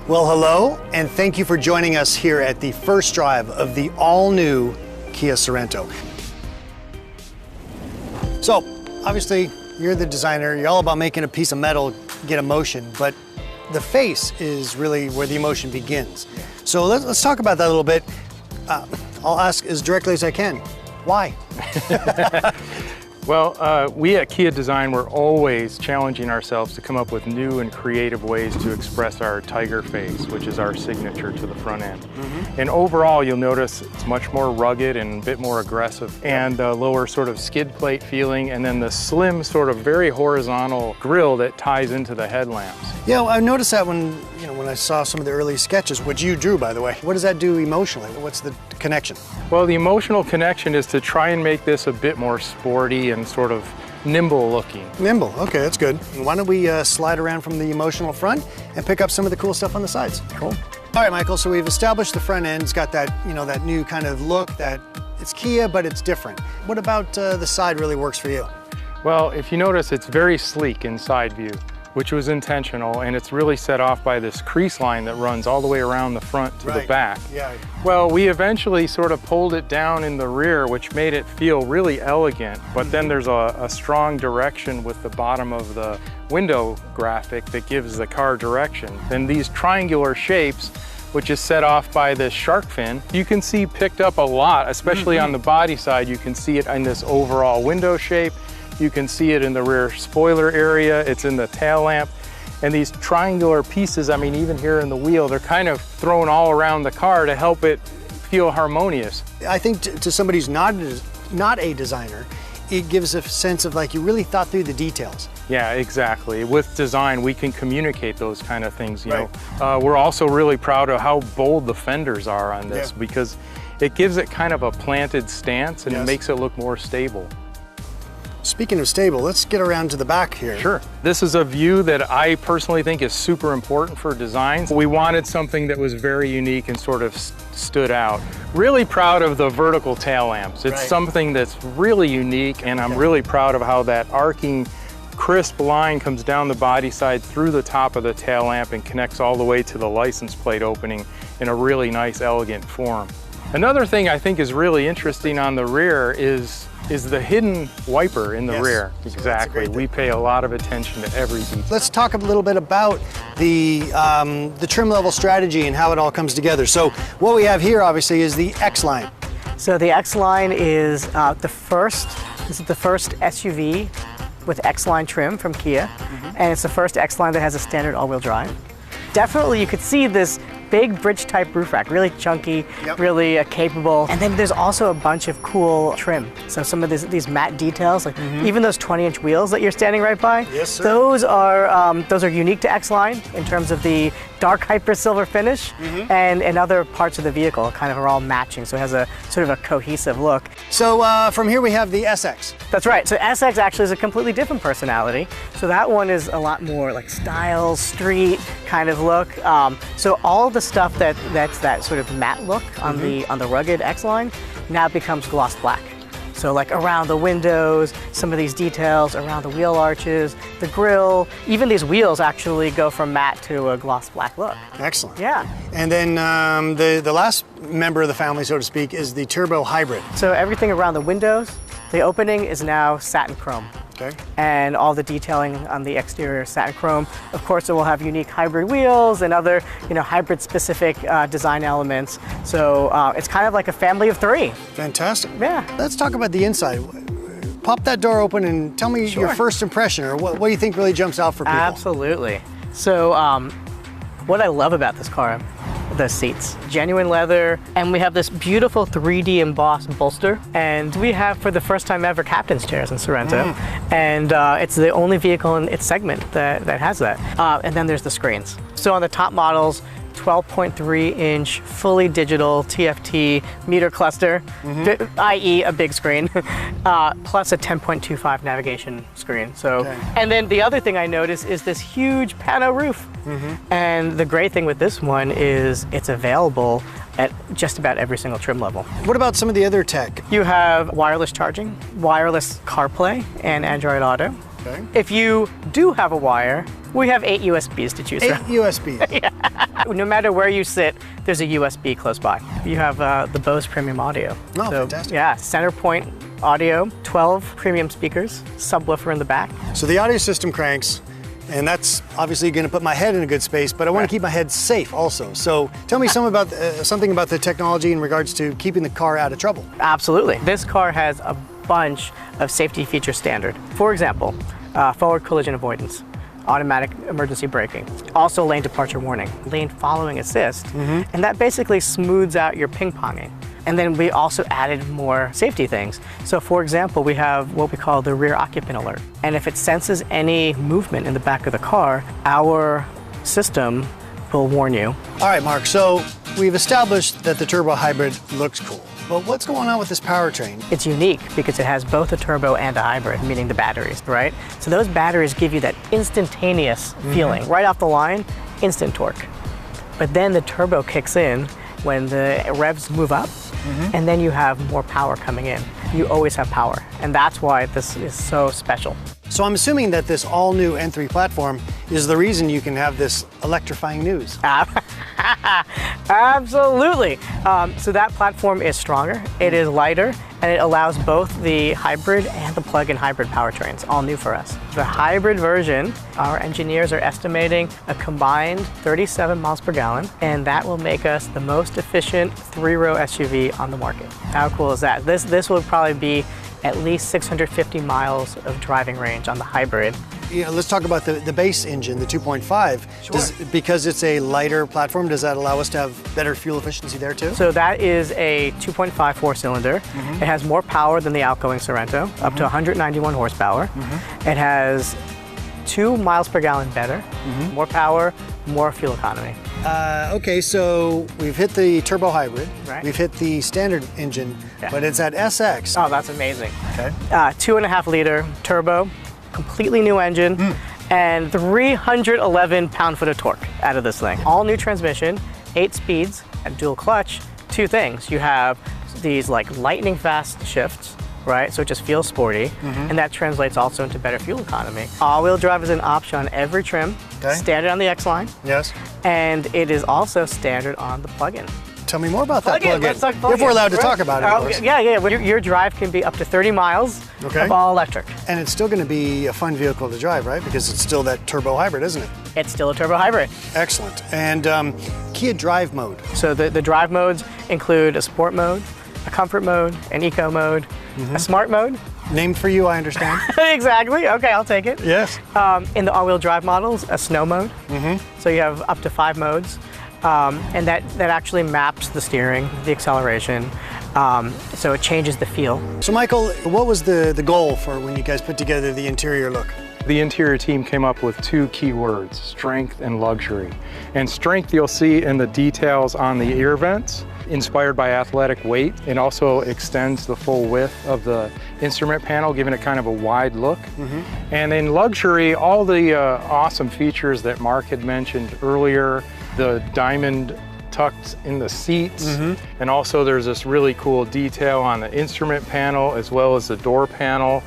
Well, hello, and thank you for joining us here at the first drive of the all-new Kia Sorento. So, obviously, you're the designer, you're all about making a piece of metal get emotion, but the face is really where the emotion begins. So let's talk about that a little bit. I'll ask as directly as I can. Why? Well, we at Kia Design, we're always challenging ourselves to come up with new and creative ways to express our tiger face, which is our signature to the front end. And overall, you'll notice it's much more rugged and a bit more aggressive, and the lower sort of skid plate feeling, and then the slim sort of very horizontal grille that ties into the headlamps. Yeah, I noticed that when I saw some of the early sketches, which you drew, by the way. What does that do emotionally? What's the connection? Well, the emotional connection is to try and make this a bit more sporty and sort of nimble looking. Nimble, okay, that's good. Why don't we slide around from the emotional front and pick up some of the cool stuff on the sides? Cool. All right, Michael, so we've established the front end. It's got that, that new kind of look that it's Kia, but it's different. What about the side really works for you? Well, if you notice, it's very sleek in side view, which was intentional, and it's really set off by this crease line that runs all the way around the front to the back. Yeah. Well, we eventually sort of pulled it down in the rear, which made it feel really elegant, but then there's a strong direction with the bottom of the window graphic that gives the car direction. And these triangular shapes, which is set off by this shark fin, you can see picked up a lot, especially on the body side. You can see it in this overall window shape. You can see it in the rear spoiler area, it's in the tail lamp. And these triangular pieces, I mean, even here in the wheel, they're kind of thrown all around the car to help it feel harmonious. I think to somebody who's not a designer, it gives a sense of like you really thought through the details. Yeah, exactly. With design, we can communicate those kind of things, you know. We're also really proud of how bold the fenders are on this because it gives it kind of a planted stance and it makes it look more stable. Speaking of stable, let's get around to the back here. Sure. This is a view that I personally think is super important for design. We wanted something that was very unique and sort of stood out. Really proud of the vertical tail lamps. It's something that's really unique, and I'm really proud of how that arcing, crisp line comes down the body side through the top of the tail lamp and connects all the way to the license plate opening in a really nice, elegant form. Another thing I think is really interesting on the rear is the hidden wiper in the rear. Exactly. We pay a lot of attention to every detail. Let's talk a little bit about the trim level strategy and how it all comes together. So what we have here obviously is the X-Line. So the X-Line is the first SUV with X-Line trim from Kia, and it's the first X-Line that has a standard all-wheel drive. Definitely you could see this big bridge type roof rack, really chunky, really capable. And then there's also a bunch of cool trim. So some of these matte details, like even those 20-inch wheels that you're standing right by, those are unique to X-Line in terms of the dark hyper silver finish, and other parts of the vehicle kind of are all matching. So it has a sort of a cohesive look. So from here we have the SX. That's right. So SX actually is a completely different personality. So that one is a lot more like style, street kind of look. So all the stuff that's that sort of matte look on the rugged X-Line now becomes gloss black. So like around the windows, some of these details around the wheel arches, the grille, even these wheels actually go from matte to a gloss black look. Excellent. Yeah. And then the last member of the family, so to speak, is the Turbo Hybrid. So everything around the windows, the opening is now satin chrome. Okay. And all the detailing on the exterior satin chrome. Of course, it will have unique hybrid wheels and other, hybrid-specific design elements. So it's kind of like a family of three. Fantastic. Yeah. Let's talk about the inside. Pop that door open and tell me your first impression, or what do you think really jumps out for people? Absolutely. So what I love about this car, the seats, genuine leather, and we have this beautiful 3D embossed bolster, and we have for the first time ever captain's chairs in Sorento, and it's the only vehicle in its segment that has that. And then there's the screens. So on the top models, 12.3-inch fully digital TFT meter cluster, i.e. a big screen, plus a 10.25 navigation screen. So, and then the other thing I noticed is this huge pano roof. And the great thing with this one is it's available at just about every single trim level. What about some of the other tech? You have wireless charging, wireless CarPlay, and Android Auto. If you do have a wire, we have 8 USBs to choose from. 8 USBs. No matter where you sit, there's a USB close by. You have the Bose premium audio. Oh, fantastic. Yeah, center point audio, 12 premium speakers, subwoofer in the back. So the audio system cranks, and that's obviously going to put my head in a good space, but I want to keep my head safe also. So tell me something about the technology in regards to keeping the car out of trouble. Absolutely. This car has a bunch of safety features standard. For example, forward collision avoidance, automatic emergency braking, also lane departure warning, lane following assist, and that basically smooths out your ping-ponging. And then we also added more safety things. So for example, we have what we call the rear occupant alert. And if it senses any movement in the back of the car, our system will warn you. All right, Mark, so we've established that the turbo hybrid looks cool. But what's going on with this powertrain? It's unique because it has both a turbo and a hybrid, meaning the batteries, right? So those batteries give you that instantaneous feeling. Right off the line, instant torque. But then the turbo kicks in when the revs move up, and then you have more power coming in. You always have power, and that's why this is so special. So I'm assuming that this all-new N3 platform is the reason you can have this electrifying news. Absolutely. So that platform is stronger, it is lighter, and it allows both the hybrid and the plug-in hybrid powertrains, all new for us. The hybrid version, our engineers are estimating a combined 37 miles per gallon, and that will make us the most efficient three-row SUV on the market. How cool is that? This will probably be at least 650 miles of driving range on the hybrid. Let's talk about the base engine, the 2.5. Sure. Because it's a lighter platform, does that allow us to have better fuel efficiency there too? So that is a 2.5 four-cylinder. It has more power than the outgoing Sorento, up to 191 horsepower. It has 2 miles per gallon better, more power, more fuel economy. Okay, so we've hit the turbo hybrid, Right. we've hit the standard engine, but it's at SX. Oh, that's amazing. Okay. 2.5 liter turbo, completely new engine, and 311 pound-foot of torque out of this thing. All new transmission, 8 speeds, and dual clutch. 2 things. You have these like lightning fast shifts, right? So it just feels sporty, and that translates also into better fuel economy. All-wheel drive is an option on every trim, standard on the X-Line, Yes. and it is also standard on the plug-in. Tell me more about that Plug-in, plug-in. let's talk plug-in. If we're allowed to talk about it, of course. Yeah. Your drive can be up to 30 miles of all electric. And it's still going to be a fun vehicle to drive, right? Because it's still that turbo hybrid, isn't it? It's still a turbo hybrid. Excellent. And Kia drive mode. So the drive modes include a sport mode, a comfort mode, an eco mode, a smart mode. Named for you, I understand. Exactly. Okay, I'll take it. Yes. In the all-wheel drive models, a snow mode. So you have up to 5 modes. And that actually maps the steering, the acceleration, so it changes the feel. So Michael, what was the goal for when you guys put together the interior look? The interior team came up with 2 key words, strength and luxury. And strength you'll see in the details on the ear vents, inspired by athletic weight, and also extends the full width of the instrument panel, giving it kind of a wide look. And in luxury, all the awesome features that Mark had mentioned earlier, the diamond tucked in the seats, and also there's this really cool detail on the instrument panel as well as the door panel,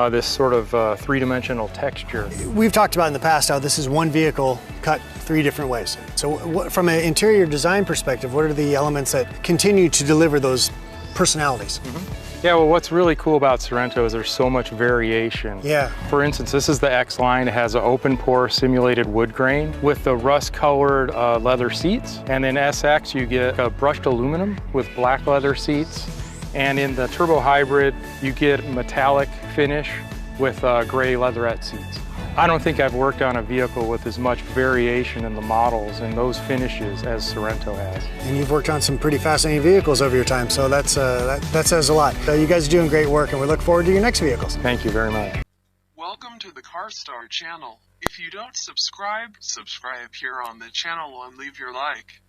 this sort of three-dimensional texture. We've talked about in the past how this is one vehicle cut 3 different ways. So from an interior design perspective, what are the elements that continue to deliver those personalities? Yeah, well, what's really cool about Sorento is there's so much variation. Yeah. For instance, this is the X-Line. It has an open pore simulated wood grain with the rust-colored leather seats. And in SX, you get a brushed aluminum with black leather seats. And in the turbo hybrid, you get metallic finish with gray leatherette seats. I don't think I've worked on a vehicle with as much variation in the models and those finishes as Sorento has. And you've worked on some pretty fascinating vehicles over your time, so that says a lot. You guys are doing great work, and we look forward to your next vehicles. Thank you very much. Welcome to the Carwstar channel. If you don't subscribe here on the channel and leave your like.